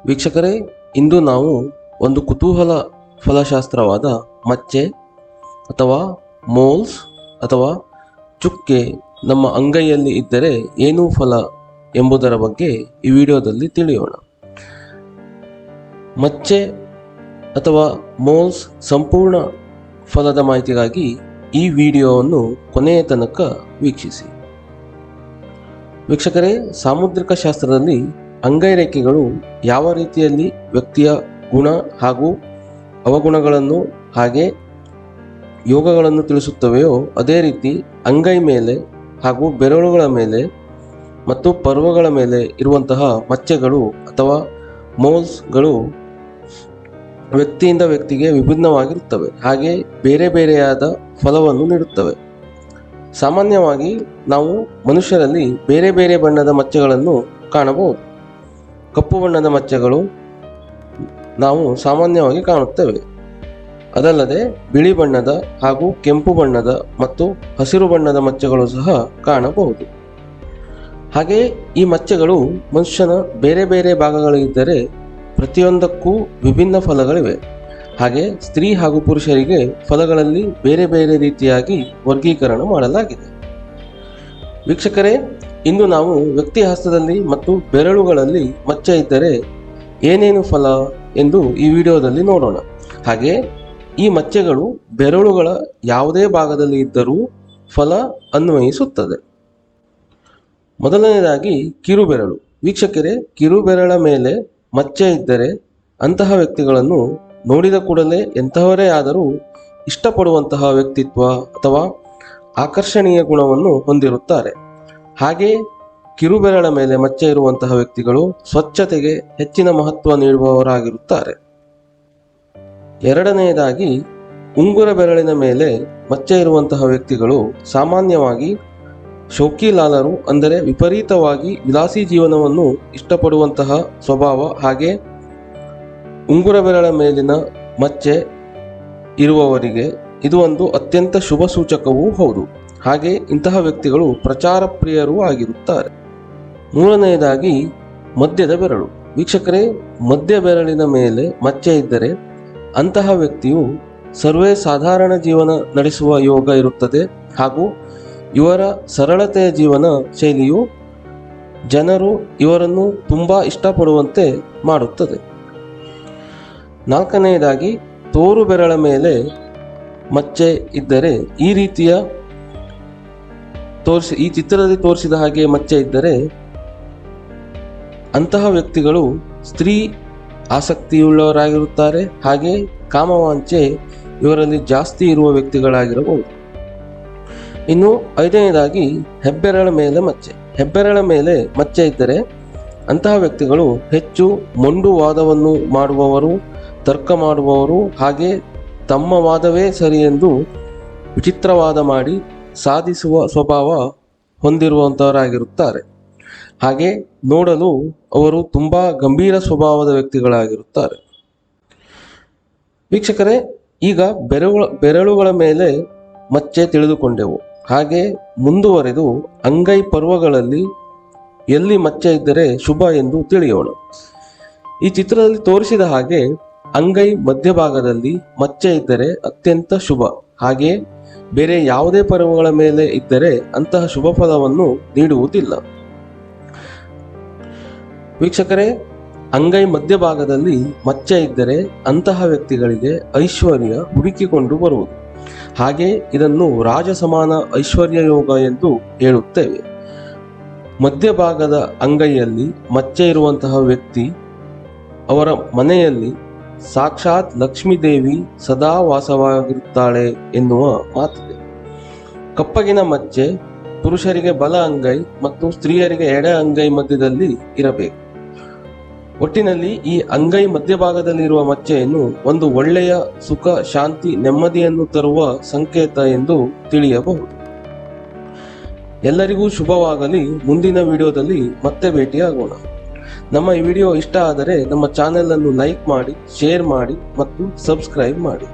ವೀಕ್ಷಕರೇ, ಇಂದು ನಾವು ಒಂದು ಕುತೂಹಲ ಫಲಶಾಸ್ತ್ರವಾದ ಮಚ್ಚೆ ಅಥವಾ ಮೋಲ್ಸ್ ಅಥವಾ ಚುಕ್ಕೆ ನಮ್ಮ ಅಂಗೈಯಲ್ಲಿ ಇದ್ದರೆ ಏನು ಫಲ ಎಂಬುದರ ಬಗ್ಗೆ ಈ ವಿಡಿಯೋದಲ್ಲಿ ತಿಳಿಯೋಣ. ಮಚ್ಚೆ ಅಥವಾ ಮೋಲ್ಸ್ ಸಂಪೂರ್ಣ ಫಲದ ಮಾಹಿತಿಗಾಗಿ ಈ ವಿಡಿಯೋವನ್ನು ಕೊನೆಯ ತನಕ ವೀಕ್ಷಿಸಿ. ವೀಕ್ಷಕರೇ, ಸಾಮುದ್ರಿಕ ಶಾಸ್ತ್ರದಲ್ಲಿ ಅಂಗೈರೇಖೆಗಳು ಯಾವ ರೀತಿಯಲ್ಲಿ ವ್ಯಕ್ತಿಯ ಗುಣ ಹಾಗೂ ಅವಗುಣಗಳನ್ನು ಹಾಗೆ ಯೋಗಗಳನ್ನು ತಿಳಿಸುತ್ತವೆಯೋ ಅದೇ ರೀತಿ ಅಂಗೈ ಮೇಲೆ ಹಾಗೂ ಬೆರಳುಗಳ ಮೇಲೆ ಮತ್ತು ಪರ್ವಗಳ ಮೇಲೆ ಇರುವಂತಹ ಮಚ್ಚೆಗಳು ಅಥವಾ ಮೋಲ್ಸ್ಗಳು ವ್ಯಕ್ತಿಯಿಂದ ವ್ಯಕ್ತಿಗೆ ವಿಭಿನ್ನವಾಗಿರುತ್ತವೆ, ಹಾಗೆ ಬೇರೆ ಬೇರೆಯಾದ ಫಲವನ್ನು ನೀಡುತ್ತವೆ. ಸಾಮಾನ್ಯವಾಗಿ ನಾವು ಮನುಷ್ಯರಲ್ಲಿ ಬೇರೆ ಬೇರೆ ಬಣ್ಣದ ಮಚ್ಚೆಗಳನ್ನು ಕಾಣಬಹುದು. ಕಪ್ಪು ಬಣ್ಣದ ಮಚ್ಚೆಗಳು ನಾವು ಸಾಮಾನ್ಯವಾಗಿ ಕಾಣುತ್ತೇವೆ. ಅದಲ್ಲದೆ ಬಿಳಿ ಬಣ್ಣದ ಹಾಗೂ ಕೆಂಪು ಬಣ್ಣದ ಮತ್ತು ಹಸಿರು ಬಣ್ಣದ ಮಚ್ಚೆಗಳು ಸಹ ಕಾಣಬಹುದು. ಹಾಗೆ ಈ ಮಚ್ಚೆಗಳು ಮನುಷ್ಯನ ಬೇರೆ ಬೇರೆ ಭಾಗಗಳಿದ್ದರೆ ಪ್ರತಿಯೊಂದಕ್ಕೂ ವಿಭಿನ್ನ ಫಲಗಳಿವೆ. ಹಾಗೆ ಸ್ತ್ರೀ ಹಾಗೂ ಪುರುಷರಿಗೆ ಫಲಗಳಲ್ಲಿ ಬೇರೆ ಬೇರೆ ರೀತಿಯಾಗಿ ವರ್ಗೀಕರಣ ಮಾಡಲಾಗಿದೆ. ವೀಕ್ಷಕರೇ, ಇಂದು ನಾವು ವ್ಯಕ್ತಿ ಹಸ್ತದಲ್ಲಿ ಮತ್ತು ಬೆರಳುಗಳಲ್ಲಿ ಮಚ್ಚೆ ಇದ್ದರೆ ಏನೇನು ಫಲ ಎಂದು ಈ ವಿಡಿಯೋದಲ್ಲಿ ನೋಡೋಣ. ಹಾಗೆ ಈ ಮಚ್ಚೆಗಳು ಬೆರಳುಗಳ ಯಾವುದೇ ಭಾಗದಲ್ಲಿ ಇದ್ದರೂ ಫಲ ಅನ್ವಯಿಸುತ್ತದೆ. ಮೊದಲನೇದಾಗಿ ಕಿರುಬೆರಳು. ವೀಕ್ಷಕರೇ, ಕಿರುಬೆರಳ ಮೇಲೆ ಮಚ್ಚೆ ಇದ್ದರೆ ಅಂತಹ ವ್ಯಕ್ತಿಗಳನ್ನು ನೋಡಿದ ಕೂಡಲೇ ಎಂತಹವರೇ ಆದರೂ ಇಷ್ಟಪಡುವಂತಹ ವ್ಯಕ್ತಿತ್ವ ಅಥವಾ ಆಕರ್ಷಣೀಯ ಗುಣವನ್ನು ಹೊಂದಿರುತ್ತಾರೆ. ಹಾಗೆ ಕಿರುಬೆರಳ ಮೇಲೆ ಮಚ್ಚೆ ಇರುವಂತಹ ವ್ಯಕ್ತಿಗಳು ಸ್ವಚ್ಛತೆಗೆ ಹೆಚ್ಚಿನ ಮಹತ್ವ ನೀಡುವವರಾಗಿರುತ್ತಾರೆ. ಎರಡನೆಯದಾಗಿ ಉಂಗುರ ಬೆರಳಿನ ಮೇಲೆ ಮಚ್ಚೆ ಇರುವಂತಹ ವ್ಯಕ್ತಿಗಳು ಸಾಮಾನ್ಯವಾಗಿ ಶೌಕಿಲಾಲರು, ಅಂದರೆ ವಿಪರೀತವಾಗಿ ವಿಲಾಸಿ ಜೀವನವನ್ನು ಇಷ್ಟಪಡುವಂತಹ ಸ್ವಭಾವ. ಹಾಗೆ ಉಂಗುರ ಬೆರಳ ಮೇಲಿನ ಮಚ್ಚೆ ಇರುವವರಿಗೆ ಇದು ಒಂದು ಅತ್ಯಂತ ಶುಭ ಸೂಚಕವೂ ಹೌದು. ಹಾಗೆ ಇಂತಹ ವ್ಯಕ್ತಿಗಳು ಪ್ರಚಾರ ಪ್ರಿಯರೂ ಆಗಿರುತ್ತಾರೆ. ಮೂರನೆಯದಾಗಿ ಮಧ್ಯದ ಬೆರಳು. ವೀಕ್ಷಕರೇ, ಮಧ್ಯ ಬೆರಳಿನ ಮೇಲೆ ಮಚ್ಚೆ ಇದ್ದರೆ ಅಂತಹ ವ್ಯಕ್ತಿಯು ಸರ್ವೇ ಸಾಧಾರಣ ಜೀವನ ನಡೆಸುವ ಯೋಗ ಇರುತ್ತದೆ ಹಾಗೂ ಇವರ ಸರಳತೆಯ ಜೀವನ ಶೈಲಿಯು ಜನರು ಇವರನ್ನು ತುಂಬಾ ಇಷ್ಟಪಡುವಂತೆ ಮಾಡುತ್ತದೆ. ನಾಲ್ಕನೆಯದಾಗಿ ತೋರು ಬೆರಳ ಮೇಲೆ ಮಚ್ಚೆ ಇದ್ದರೆ ಈ ಚಿತ್ರದಲ್ಲಿ ತೋರಿಸಿದ ಹಾಗೆ ಮಚ್ಚೆ ಇದ್ದರೆ ಅಂತಹ ವ್ಯಕ್ತಿಗಳು ಸ್ತ್ರೀ ಆಸಕ್ತಿಯುಳ್ಳವರಾಗಿರುತ್ತಾರೆ. ಹಾಗೆ ಕಾಮವಾಂಛೆ ಇವರಲ್ಲಿ ಜಾಸ್ತಿ ಇರುವ ವ್ಯಕ್ತಿಗಳಾಗಿರಬಹುದು. ಇನ್ನು ಐದನೆಯದಾಗಿ ಹೆಬ್ಬೆರಳ ಮೇಲೆ ಮಚ್ಚೆ. ಹೆಬ್ಬೆರಳ ಮೇಲೆ ಮಚ್ಚೆ ಇದ್ದರೆ ಅಂತಹ ವ್ಯಕ್ತಿಗಳು ಹೆಚ್ಚು ಮೊಂಡು ವಾದವನ್ನು ಮಾಡುವವರು, ತರ್ಕ ಮಾಡುವವರು, ಹಾಗೆ ತಮ್ಮ ವಾದವೇ ಸರಿ ಎಂದು ವಿಚಿತ್ರವಾದ ಮಾಡಿ ಸಾಧಿಸುವ ಸ್ವಭಾವ ಹೊಂದಿರುವಂತವರಾಗಿರುತ್ತಾರೆ. ಹಾಗೆ ನೋಡಲು ಅವರು ತುಂಬಾ ಗಂಭೀರ ಸ್ವಭಾವದ ವ್ಯಕ್ತಿಗಳಾಗಿರುತ್ತಾರೆ. ವೀಕ್ಷಕರೇ, ಈಗ ಬೆರಳುಗಳ ಮೇಲೆ ಮಚ್ಚೆ ತಿಳಿದುಕೊಂಡೆವು. ಹಾಗೆ ಮುಂದುವರೆದು ಅಂಗೈ ಪರ್ವಗಳಲ್ಲಿ ಎಲ್ಲಿ ಮಚ್ಚೆ ಇದ್ದರೆ ಶುಭ ಎಂದು ತಿಳಿಯೋಣ. ಈ ಚಿತ್ರದಲ್ಲಿ ತೋರಿಸಿದ ಹಾಗೆ ಅಂಗೈ ಮಧ್ಯಭಾಗದಲ್ಲಿ ಮಚ್ಚೆ ಇದ್ದರೆ ಅತ್ಯಂತ ಶುಭ. ಹಾಗೆ ಬೇರೆ ಯಾವುದೇ ಪರ್ವಗಳ ಮೇಲೆ ಇದ್ದರೆ ಅಂತಹ ಶುಭ ಫಲವನ್ನು ನೀಡುವುದಿಲ್ಲ. ವೀಕ್ಷಕರೇ, ಅಂಗೈ ಮಧ್ಯಭಾಗದಲ್ಲಿ ಮಚ್ಚೆ ಇದ್ದರೆ ಅಂತಹ ವ್ಯಕ್ತಿಗಳಿಗೆ ಐಶ್ವರ್ಯ ಹುಡುಕಿಕೊಂಡು ಬರುವುದು. ಹಾಗೆ ಇದನ್ನು ರಾಜ ಸಮಾನ ಐಶ್ವರ್ಯ ಯೋಗ ಎಂದು ಹೇಳುತ್ತೇವೆ. ಮಧ್ಯಭಾಗದ ಅಂಗೈಯಲ್ಲಿ ಮಚ್ಚೆ ಇರುವಂತಹ ವ್ಯಕ್ತಿ ಅವರ ಮನೆಯಲ್ಲಿ ಸಾಕ್ಷಾತ್ ಲಕ್ಷ್ಮೀ ದೇವಿ ಸದಾ ವಾಸವಾಗಿರುತ್ತಾಳೆ ಎನ್ನುವ ಮಾತಿದೆ. ಕಪ್ಪಗಿನ ಮಚ್ಚೆ ಪುರುಷರಿಗೆ ಬಲ ಅಂಗೈ ಮತ್ತು ಸ್ತ್ರೀಯರಿಗೆ ಎಡ ಅಂಗೈ ಮಧ್ಯದಲ್ಲಿ ಇರಬೇಕು. ಒಟ್ಟಿನಲ್ಲಿ ಈ ಅಂಗೈ ಮಧ್ಯಭಾಗದಲ್ಲಿರುವ ಮಚ್ಚೆಯನ್ನು ಒಂದು ಒಳ್ಳೆಯ ಸುಖ, ಶಾಂತಿ, ನೆಮ್ಮದಿಯನ್ನು ತರುವ ಸಂಕೇತ ಎಂದು ತಿಳಿಯಬಹುದು. ಎಲ್ಲರಿಗೂ ಶುಭವಾಗಲಿ. ಮುಂದಿನ ವಿಡಿಯೋದಲ್ಲಿ ಮತ್ತೆ ಭೇಟಿಯಾಗೋಣ. ನಮ್ಮ ಈ ವಿಡಿಯೋ ಇಷ್ಟ ಆದರೆ ನಮ್ಮ ಚಾನೆಲ್ ಅನ್ನು ಲೈಕ್ ಮಾಡಿ, ಶೇರ್ ಮಾಡಿ ಮತ್ತು ಸಬ್ಸ್ಕ್ರೈಬ್ ಮಾಡಿ.